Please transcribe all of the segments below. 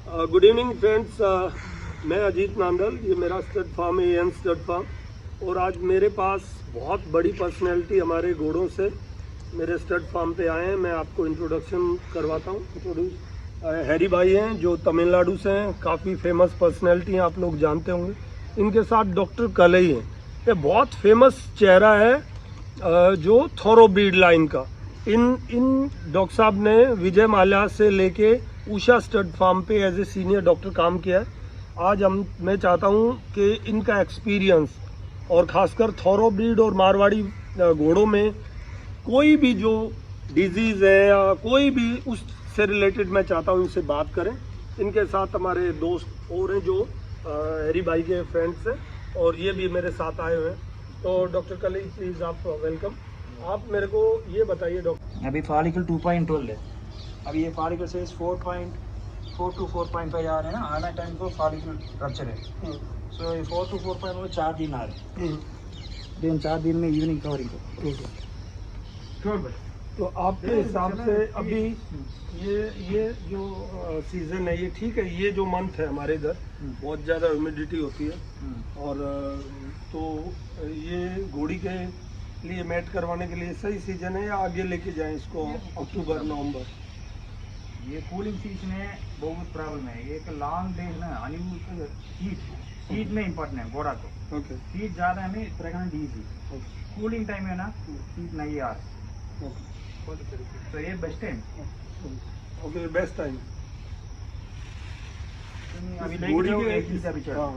Good evening friends, मैं अजीत नांदल, ये मेरा स्टड फार्म है, एन स्टड फार्म। और आज मेरे पास बहुत बड़ी पर्सनैलिटी हमारे घोड़ों से मेरे स्टड फार्म पे आए हैं। मैं आपको इंट्रोडक्शन करवाता हूँ। हैरी भाई हैं जो तमिलनाडु से हैं, काफ़ी फेमस पर्सनैलिटी हैं, आप लोग जानते होंगे। इनके साथ डॉक्टर कलई हैं, ये बहुत फेमस चेहरा है जो थोरोब्रीड लाइन का। इन डॉक्टर साहब ने विजय माल्या से लेके उषा स्टड फार्म पे एज ए सीनियर डॉक्टर काम किया है। आज मैं चाहता हूँ कि इनका एक्सपीरियंस और ख़ासकर थोरोब्रीड और मारवाड़ी घोड़ों में कोई भी जो डिजीज़ है या कोई भी उससे रिलेटेड मैं चाहता हूँ इनसे बात करें। इनके साथ हमारे दोस्त और हैं जो हैरी भाई के फ्रेंड्स हैं, और ये भी मेरे साथ आए हुए हैं। तो डॉक्टर कलई प्लीज़ आप वेलकम। आप मेरे को ये बताइए डॉक्टर, अभी फॉलिकल 2.12 है। अभी ये फॉलिकल साइज 4.4 to 4.5 आ रहे हैं ना, आना टाइम को फॉलिकल रप्चर है। सो ये 4 to 4.5 में 4 दिन आ रहे हैं। दिन 4 दिन में इवनिंग कवरिंग को। तो आपके हिसाब से अभी ये जो सीज़न है ये ठीक है? ये जो मंथ है हमारे इधर बहुत ज़्यादा ह्यूमिडिटी होती है, और तो ये घोड़ी के लिए मैट करवाने के लिए सही सीजन है या आगे लेके जाएं इसको अक्टूबर नवंबर? ये कूलिंग सीजन है, बहुत प्रॉब्लम है। एक लॉन्ग डे है ना, अनिमल हीट में इम्पोर्टेंट है घोड़ा को। ओके, हीट ज़्यादा है में प्रेगनेंट इजी, कूलिंग टाइम है ना, हीट नहीं आ रहा, तो ये best time. Okay, best time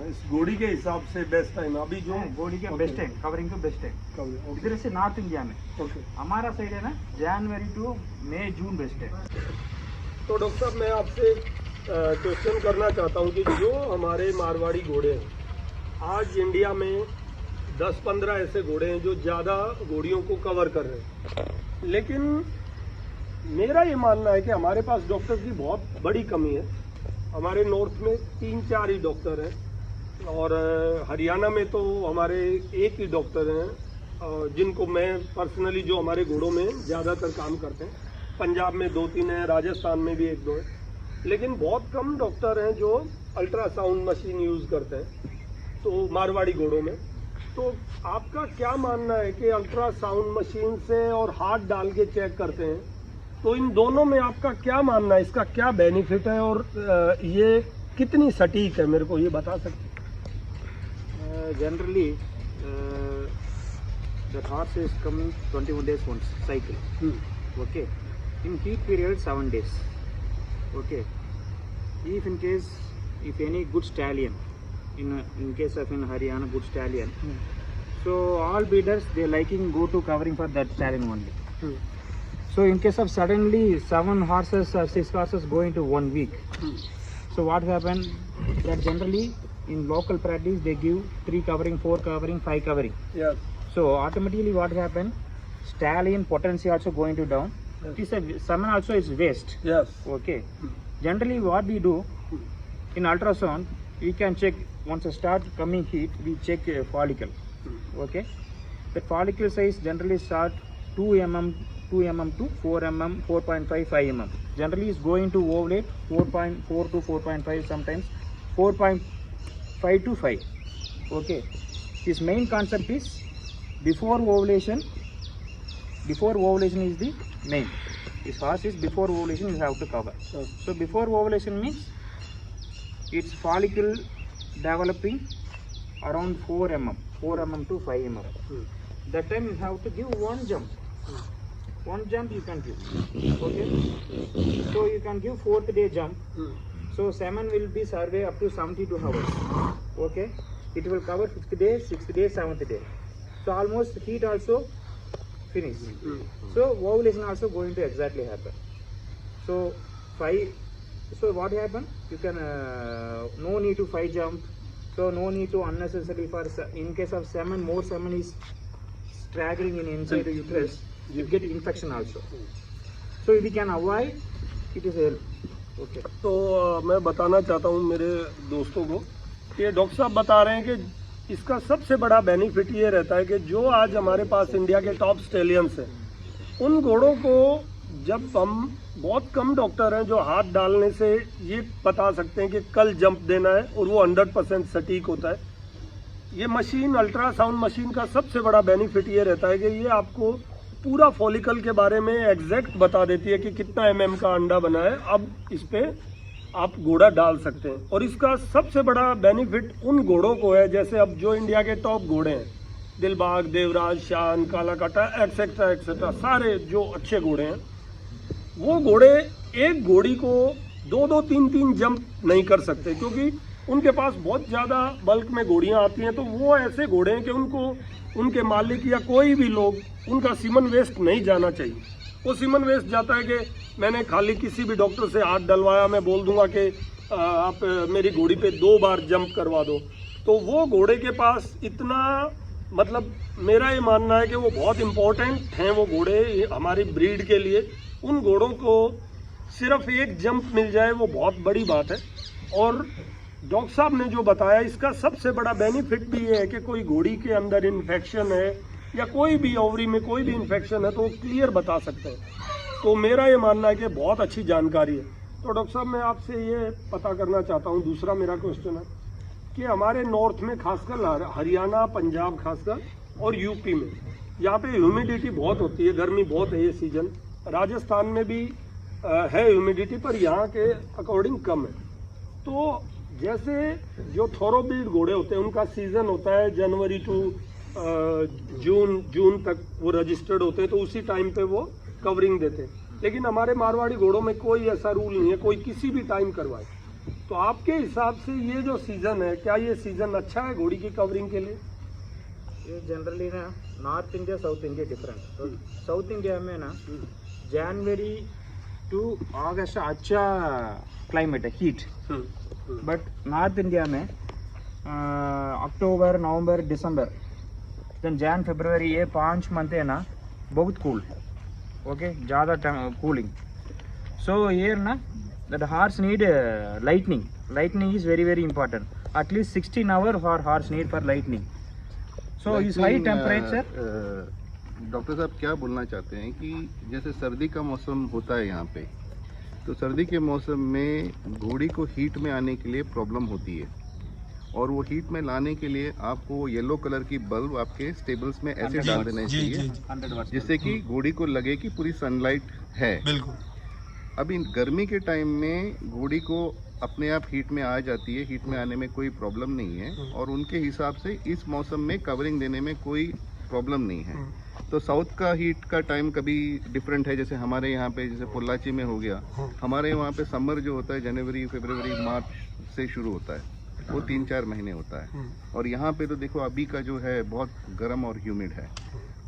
इस घोड़ी के हिसाब से बेस्ट टाइम अभी जो घोड़ी के बेस्ट टाइम कवरिंग को बेस्ट टाइम। इधर से नॉर्थ इंडिया में हमारा साइड है ना, जनवरी टू मई जून बेस्ट है। तो डॉक्टर साहब मैं आपसे क्वेश्चन करना चाहता हूँ कि जो हमारे मारवाड़ी घोड़े हैं, आज इंडिया में 10-15 ऐसे घोड़े हैं जो ज़्यादा घोड़ियों को कवर कर रहे हैं, लेकिन मेरा ये मानना है कि हमारे पास डॉक्टर की बहुत बड़ी कमी है। हमारे नॉर्थ में 3-4 ही डॉक्टर हैं, और हरियाणा में तो हमारे एक ही डॉक्टर हैं जिनको मैं पर्सनली, जो हमारे घोड़ों में ज़्यादातर काम करते हैं। पंजाब में 2-3 हैं, राजस्थान में भी 1-2 हैं, लेकिन बहुत कम डॉक्टर हैं जो अल्ट्रासाउंड मशीन यूज़ करते हैं तो मारवाड़ी घोड़ों में। तो आपका क्या मानना है कि अल्ट्रासाउंड मशीन से और हाथ डाल के चेक करते हैं, तो इन दोनों में आपका क्या मानना है, इसका क्या बेनिफिट है और ये कितनी सटीक है, मेरे को ये बता सकते हैं? Generally the horse is coming 21 days once cycle. Okay, in heat period 7 days. Okay, if in case, if any good stallion, in case of in Haryana good stallion, so all breeders they liking go to covering for that stallion only. So in case of suddenly 7 horses or 6 horses go into 1 week, so what happened that generally in local practice they give 3 covering, 4 covering, 5 covering. Yes. So automatically what happened, stallion potency also going to down. Yes. It is a semen also is waste. Yes. Okay. Generally what we do in ultrasound, we can check once it start coming heat, we check follicle. Okay. The follicle size generally start 2 mm to 4 mm, 4.5, 5 mm. Generally is going to ovulate 4.4 to 4.5, sometimes 4.5 to 5. Okay. His main concept is before ovulation is the main. His horse is before ovulation is have to cover. So before ovulation means its follicle developing around 4 mm to 5 mm. That time you have to give 1 jump. 1 jump you can give. Okay. So you can give 4th day jump. So semen will be survey up to 72 hours. Okay. It will cover 5th day, 6th day, 7th day. So almost heat also finish. So ovulation also going to exactly happen. So what happen? You can no need to 5 jump. So no need to unnecessarily for, in case of semen, more semen is straggling in inside the uterus, you get infection also. So if we can avoid, it is help. Okay. तो मैं बताना चाहता हूँ मेरे दोस्तों को कि doctor साहब बता रहे हैं कि इसका सबसे बड़ा बेनिफिट ये रहता है कि जो आज हमारे पास इंडिया के टॉप स्टेलियंस हैं, उन घोड़ों को जब हम बहुत कम डॉक्टर हैं जो हाथ डालने से ये बता सकते हैं कि कल जंप देना है और वो 100% सटीक होता है। ये मशीन, अल्ट्रासाउंड मशीन का सबसे बड़ा बेनिफिट ये रहता है कि ये आपको पूरा फॉलिकल के बारे में एग्जैक्ट बता देती है कि कितना mm का अंडा बना है। अब इस पे आप घोड़ा डाल सकते हैं। और इसका सबसे बड़ा बेनिफिट उन घोड़ों को है, जैसे अब जो इंडिया के टॉप घोड़े हैं, दिलबाग, देवराज, शान, काला काटा, एक्सेट्रा एक्सेट्रा, सारे जो अच्छे घोड़े हैं, वो घोड़े एक घोड़ी को 2-2, 3-3 जंप नहीं कर सकते, क्योंकि उनके पास बहुत ज़्यादा बल्क में घोड़ियाँ आती हैं। तो वो ऐसे घोड़े हैं कि उनको, उनके मालिक या कोई भी लोग, उनका सीमन वेस्ट नहीं जाना चाहिए। वो सीमन वेस्ट जाता है कि मैंने खाली किसी भी डॉक्टर से हाथ डलवाया, मैं बोल दूंगा कि आप मेरी घोड़ी पे 2 बार जंप करवा दो, तो वो घोड़े के पास इतना, मतलब मेरा ये मानना है कि वो बहुत इम्पोर्टेंट हैं वो घोड़े हमारी ब्रीड के लिए। उन घोड़ों को सिर्फ एक जंप मिल जाए वो बहुत बड़ी बात है। और डॉक्टर साहब ने जो बताया, इसका सबसे बड़ा बेनिफिट भी ये है कि कोई घोड़ी के अंदर इन्फेक्शन है या कोई भी ओवरी में कोई भी इन्फेक्शन है तो वो क्लियर बता सकते हैं। तो मेरा ये मानना है कि बहुत अच्छी जानकारी है। तो डॉक्टर साहब, मैं आपसे ये पता करना चाहता हूँ, दूसरा मेरा क्वेश्चन है कि हमारे नॉर्थ में, खासकर हरियाणा, पंजाब खासकर, और यूपी में, यहाँ पे ह्यूमिडिटी बहुत होती है, गर्मी बहुत है ये सीजन। राजस्थान में भी है ह्यूमिडिटी, पर यहाँ के अकॉर्डिंग कम है। तो जैसे जो थोरोब्रीड घोड़े होते हैं उनका सीजन होता है जनवरी टू जून तक वो रजिस्टर्ड होते हैं, तो उसी टाइम पे वो कवरिंग देते हैं। लेकिन हमारे मारवाड़ी घोड़ों में कोई ऐसा रूल नहीं है, कोई किसी भी टाइम करवाए। तो आपके हिसाब से ये जो सीजन है, क्या ये सीजन अच्छा है घोड़ी की कवरिंग के लिए? ये जनरली ना north India, south India different. तो साउथ इंडिया में ना जनवरी टू अगस्त अच्छा क्लाइमेट है, हीट। बट नॉर्थ इंडिया में अक्टूबर, नवंबर, दिसंबर, देन जैन, फरवरी, ये 5 मंथ है ना बहुत कूल, ओके, ज़्यादा कूलिंग। सो हियर ना that horse need lightning is very important, at least 16 hour for horse need for lightning. So is high temperature। Doctor साहब क्या बोलना चाहते हैं कि जैसे सर्दी का मौसम होता है यहाँ पे, तो सर्दी के मौसम में घोड़ी को हीट में आने के लिए प्रॉब्लम होती है, और वो हीट में लाने के लिए आपको येलो कलर की बल्ब आपके स्टेबल्स में ऐसे डाल देना चाहिए, 100 वाट, जिससे कि घोड़ी को लगे कि पूरी सनलाइट है। बिल्कुल। अभी गर्मी के टाइम में घोड़ी को अपने आप हीट में आ जाती है, हीट में आने में कोई प्रॉब्लम नहीं है, और उनके हिसाब से इस मौसम में कवरिंग देने में कोई प्रॉब्लम नहीं है। तो साउथ का हीट का टाइम कभी डिफरेंट है, जैसे हमारे यहाँ पे, जैसे पोल्लाची में हो गया, हमारे वहाँ पे समर जो होता है जनवरी, फरवरी, मार्च से शुरू होता है, वो 3-4 महीने होता है। और यहाँ पे तो देखो अभी का जो है बहुत गर्म और ह्यूमिड है।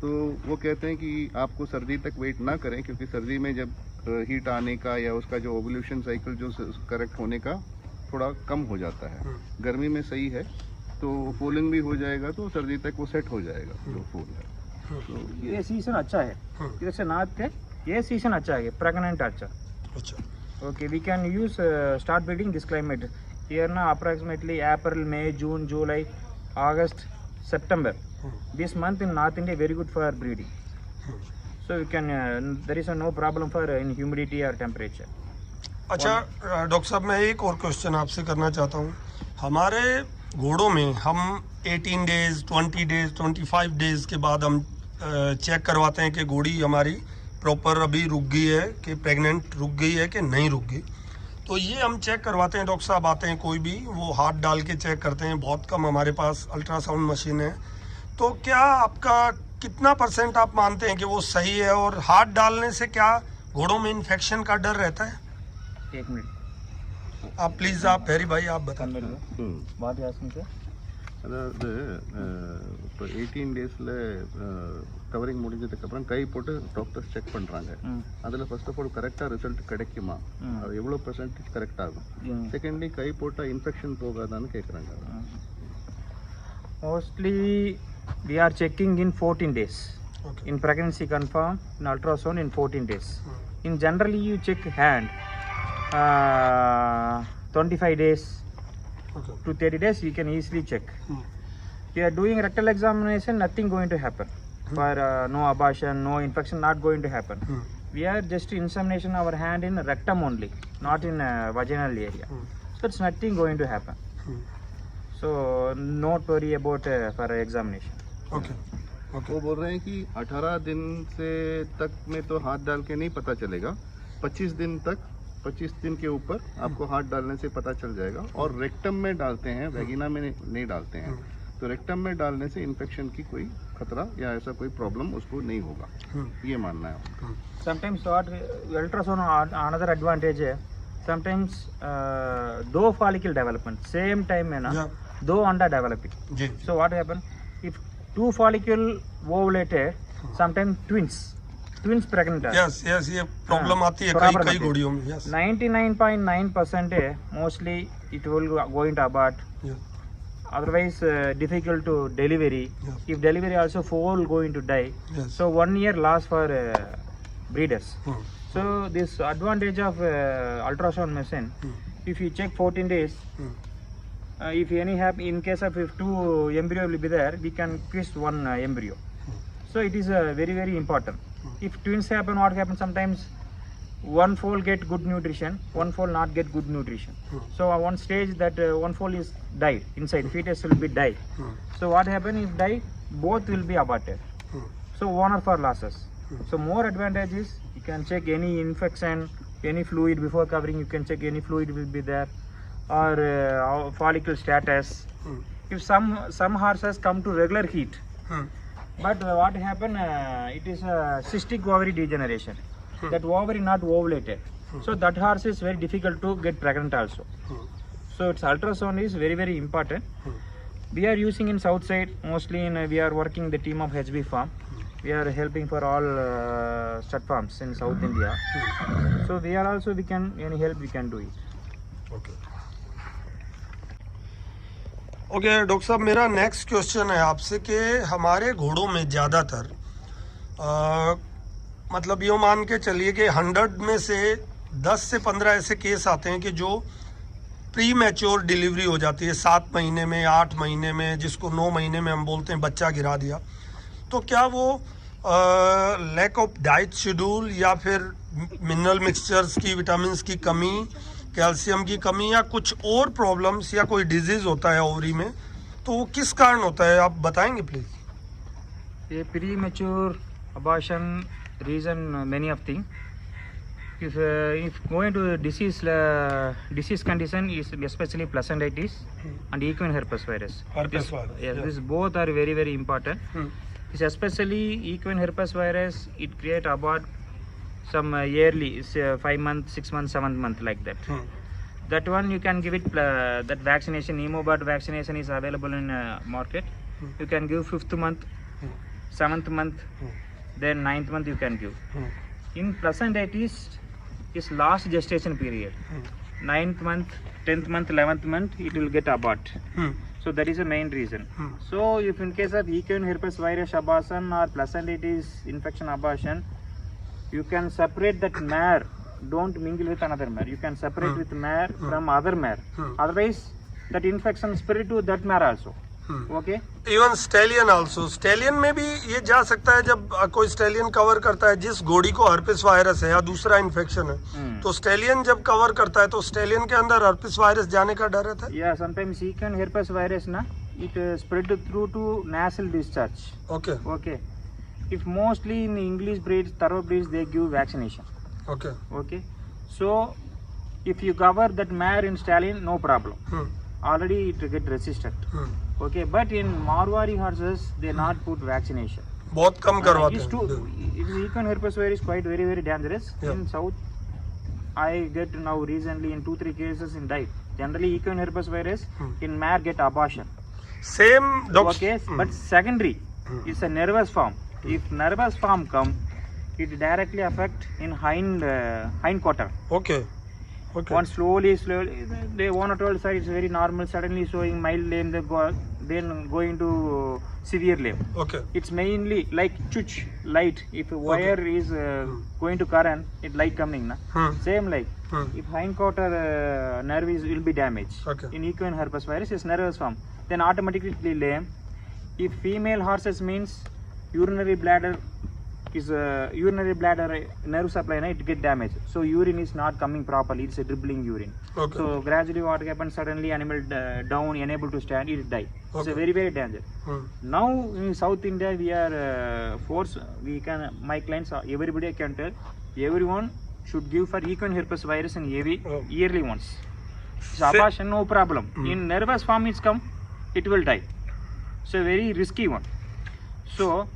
तो वो कहते हैं कि आपको सर्दी तक वेट ना करें, क्योंकि सर्दी में जब हीट आने का या उसका जो ओवल्यूशन साइकिल जो करेक्ट होने का थोड़ा कम हो जाता है। गर्मी में सही है, तो फूलिंग भी हो जाएगा, तो सर्दी तक वो सेट हो जाएगा जो फूल है। तो ये सीजन अच्छा है, जैसे नॉर्थ के ये सीजन अच्छा है, प्रेग्नेंट अच्छा। Okay, we can use start breeding this climate here ना approximately April, May, June, July, August, September. This month in North India very good for breeding. So you can there is no problem for in humidity or temperature. अच्छा doctor साहब, मैं एक और question आपसे करना चाहता हूँ। हमारे घोड़ों में हम 18 डेज, 20 डेज, 25 डेज के बाद हम चेक करवाते हैं कि घोड़ी हमारी प्रॉपर अभी रुक गई है, कि प्रेग्नेंट रुक गई है कि नहीं रुक गई। तो ये हम चेक करवाते हैं, डॉक्टर साहब आते हैं कोई भी, वो हाथ डाल के चेक करते हैं। बहुत कम हमारे पास अल्ट्रासाउंड मशीन है। तो क्या आपका कितना % आप मानते हैं कि वो सही है, और हाथ डालने से क्या घोड़ों में इन्फेक्शन का डर रहता है? 1 मिनट आप प्लीज़, आप हैरी भाई आप बता। बात याद அதாவது இப்போ 18 டேஸில் கவரிங் முடிஞ்சதுக்கப்புறம் கை போட்டு டாக்டர்ஸ் செக் பண்ணுறாங்க. அதில் ஃபர்ஸ்ட் ஆஃப் ஆல் கரெக்டாக ரிசல்ட் கிடைக்குமா, அது எவ்வளோ % கரெக்ட் ஆகும். செகண்ட்லி கை போட்டால் இன்ஃபெக்ஷன் போகாதான்னு கேட்குறாங்க. Mostly we are checking in 14 days. Okay. In pregnancy confirm, in ultrasound in 14 days. In generally you check hand 25 days to 30 days you can easily check. If you are doing rectal examination, nothing going to happen. For no abortion, no infection, not going to happen. we are just insemination our hand in rectum only, not in vaginal area. So it's nothing going to happen. So not worry about for examination. Okay वो बोल रहे हैं कि 18 दिन से तक में तो हाथ डाल के नहीं पता चलेगा, 25 दिन के ऊपर आपको हाथ डालने से पता चल जाएगा। और रेक्टम में डालते हैं, वेगिना में नहीं डालते हैं। तो रेक्टम में डालने से इन्फेक्शन की कोई खतरा या ऐसा कोई प्रॉब्लम उसको नहीं होगा, ये मानना है उनका। Sometimes what ultrasound another advantage है, sometimes दो follicle development same time में ना दो अंडा developing. जी So what happen if two follicle ovulated, sometimes twins pregnant are. Yes yes ये प्रॉब्लम आती है बराबर कई आती है। घोड़ियों में। यस 99.9% है mostly it will go into abort. Otherwise difficult to delivery. Yes. If delivery also foal going to die. Yes. So 1 year loss for breeders. So this advantage of ultrasound machine, if you check 14 days, if any have in case of if two embryo will be there, we can twist one embryo. So it is very important. If twins happen, what happens sometimes one foal get good nutrition, one foal not get good nutrition. So at one stage that one foal is died inside, fetus will be died. So what happen if die, both will be aborted. So one or for losses. So more advantage is you can check any infection, any fluid before covering, you can check any fluid will be there, or follicle status. If some horses come to regular heat, but what happen, it is a cystic ovary degeneration. That ovary not ovulated. So that horse is very difficult to get pregnant also. So its ultrasound is very important. We are using in south side, mostly in we are working the team of HB farm. We are helping for all stud farms in South India. So we are also, we can, any help we can do it. Okay doctor साहब, मेरा next question है आपसे कि हमारे घोड़ों में ज़्यादातर मतलब ये मान के चलिए कि 100 में से 10 से 15 ऐसे केस आते हैं कि जो प्री मैच्योर डिलीवरी हो जाती है 7 महीने में, 8 महीने में, जिसको 9 महीने में हम बोलते हैं बच्चा गिरा दिया। तो क्या वो लैक ऑफ डाइट शेड्यूल या फिर मिनरल मिक्सचर्स की, विटामिन्स की कमी, कैल्शियम की कमी या कुछ और प्रॉब्लम्स या कोई डिजीज़ होता है ओवरी में, तो वो किस कारण होता है, आप बताएंगे प्लीज़। ये pre mature abortion reason many of things. If going to disease condition is especially placentitis and equine herpes virus. Herpes virus, Yes, yeah. these both are very important. It's especially equine herpes virus. It create about some yearly, 5 months, 6 months, 7 months like that. That one you can give it that vaccination. Nemobot vaccination is available in market. You can give 5th month, 7th month, then 9th month you can give. In placentitis is last gestation period. 9th month, 10th month, 11th month it will get abort. So that is the main reason. So if in case of equine herpes virus abortion or placentitis infection abortion, you can separate that mare. Don't mingle with another mare. You can separate with mare from other mare. Otherwise that infection spread to that mare also. Okay. Even stallion also, stallion में भी ये जा सकता है जब कोई stallion cover करता है जिस घोड़ी को हर्पिस वायरस है या दूसरा इन्फेक्शन है, तो स्टेलियन जब कवर करता है तो स्टेलियन के अंदर हर्पिस वायरस जाने का डर रहता है। Yeah, sometimes equine herpes virus na it spread through to nasal discharge. Okay Okay. If mostly in English breeds, thorough breeds, they give vaccination. Okay Okay. So if you cover that mare in stallion, no problem. Already it get resistant. Okay, but in Marwari horses they not put vaccination. बहुत कम करवाते Used to, हैं। it is equine herpes virus quite very dangerous. Yeah. In south, I get now recently in 2-3 cases in died. Generally equine herpes virus in mare get abortion. Same doctor. Okay, but secondary is a nervous form. If nervous form come, it directly affect in hind quarter. Okay okay Once slowly, they one or 12 side is very normal. Suddenly showing mild lame, they go then going to severe lame. Okay It's mainly like chuch light. If a wire is going to current, it light coming na. Same like if hind quarter nerve will be damaged. Okay. In equine herpes virus is nervous form, then automatically lame. If female horses means urinary bladder his urinary bladder nerve supply it get damaged, so urine is not coming properly, it's a dribbling urine. Okay. So gradually what happens, suddenly animal down, unable to stand, it die. It's Okay. a very very danger. Now in South India we are my clients everybody I can tell, everyone should give for equine herpes virus and AV yearly once. So abortion no problem. In nervous form it's come, it will die. So very risky one. So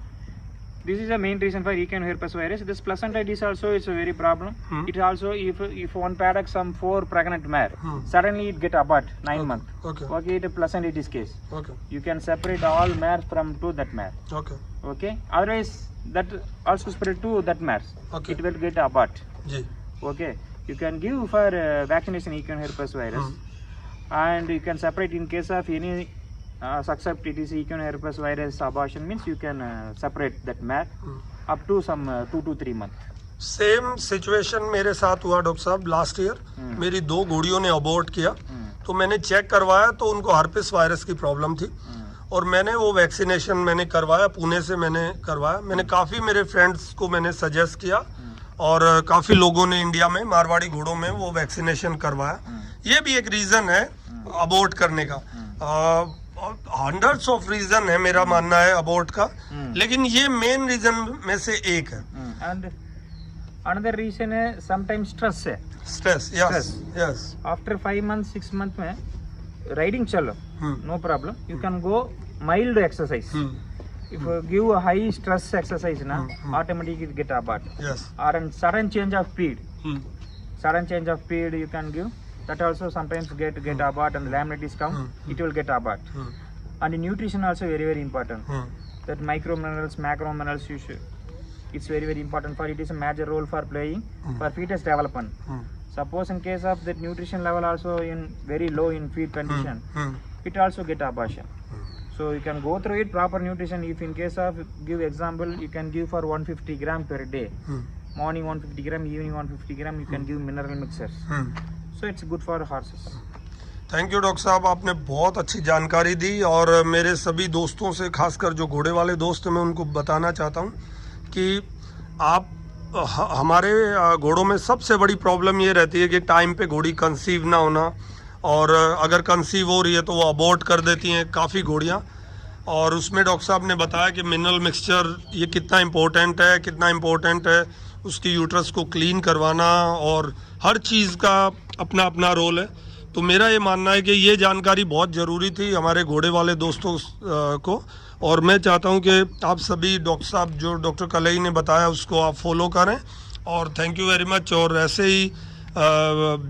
this is the main reason for equine herpes virus. This placentitis also is a very problem. It also, if one paddock some 4 pregnant mare, suddenly it get abort 9 months. Okay, it a placentitis case. Okay. You can separate all mares from to that mare. Okay. Okay. Otherwise that also spread to that mares. Okay. It will get abort. जी. Okay. You can give for vaccination equine herpes virus, and you can separate in case of any suspect it is equine herpes virus abortion, means you can separate that mare up to some 2 to 3 months. Same situation मेरे साथ हुआ doctor साहब last year. मेरी 2 घोड़ियों ने abort किया, तो मैंने check करवाया तो उनको हर्पिस वायरस की प्रॉब्लम थी, और मैंने वो वैक्सीनेशन मैंने करवाया, पुणे से मैंने करवाया. मैंने काफ़ी मेरे फ्रेंड्स को मैंने सजेस्ट किया, और काफ़ी लोगों ने इंडिया में मारवाड़ी घोड़ों में वो वैक्सीनेशन करवाया. ये भी एक रीज़न है अबॉर्ट करने का. हंड्रेड्स ऑफ रीज़न है मेरा मानना है अबॉर्ट का, लेकिन ये मेन रीज़न में से एक है. And another reason है sometimes stress है. Stress. Yes yes. After 5 months 6 months में riding चलो, no problem, you can go mild exercise. If you give a high stress exercise na, automatically get abort. Yes. Or a sudden change of speed, sudden change of speed you can give, that also sometimes get abort, and laminitis come, it will get abort. And nutrition also very very important. That micro minerals, macro minerals you should, it's very very important for, it is a major role for playing for fetus development. Suppose in case of that nutrition level also in very low in feed condition, it also get abortion. So you can go through it, proper nutrition. If in case of, give example, you can give for 150 gram per day. Morning 150 gram, evening 150 gram, you can give mineral mixers. So it's good for horses. Thank you doctor साहब, आपने बहुत अच्छी जानकारी दी. और मेरे सभी दोस्तों से, खासकर जो घोड़े वाले दोस्त हैं, मैं उनको बताना चाहता हूँ कि आप हमारे घोड़ों में सबसे बड़ी प्रॉब्लम ये रहती है कि टाइम पे घोड़ी कंसीव ना होना, और अगर कंसीव हो रही है तो वो अबॉर्ट कर देती हैं काफ़ी घोड़ियाँ. और उसमें डॉक्टर साहब ने बताया कि मिनरल मिक्सचर ये कितना इम्पोर्टेंट है, उसकी यूट्रस को क्लीन करवाना, और हर चीज़ का अपना अपना रोल है. तो मेरा ये मानना है कि ये जानकारी बहुत ज़रूरी थी हमारे घोड़े वाले दोस्तों को, और मैं चाहता हूँ कि आप सभी डॉक्टर साहब जो डॉक्टर कलई ने बताया उसको आप फॉलो करें. और थैंक यू वेरी मच. और ऐसे ही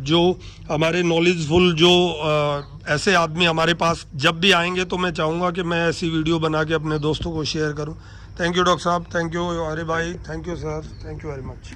जो हमारे नॉलेजफुल जो ऐसे आदमी हमारे पास जब भी आएंगे, तो मैं चाहूँगा कि मैं ऐसी वीडियो बना के अपने दोस्तों को शेयर करूँ. थैंक यू डॉक्टर साहब, थैंक यू अरे भाई, thank you sir, thank you very much.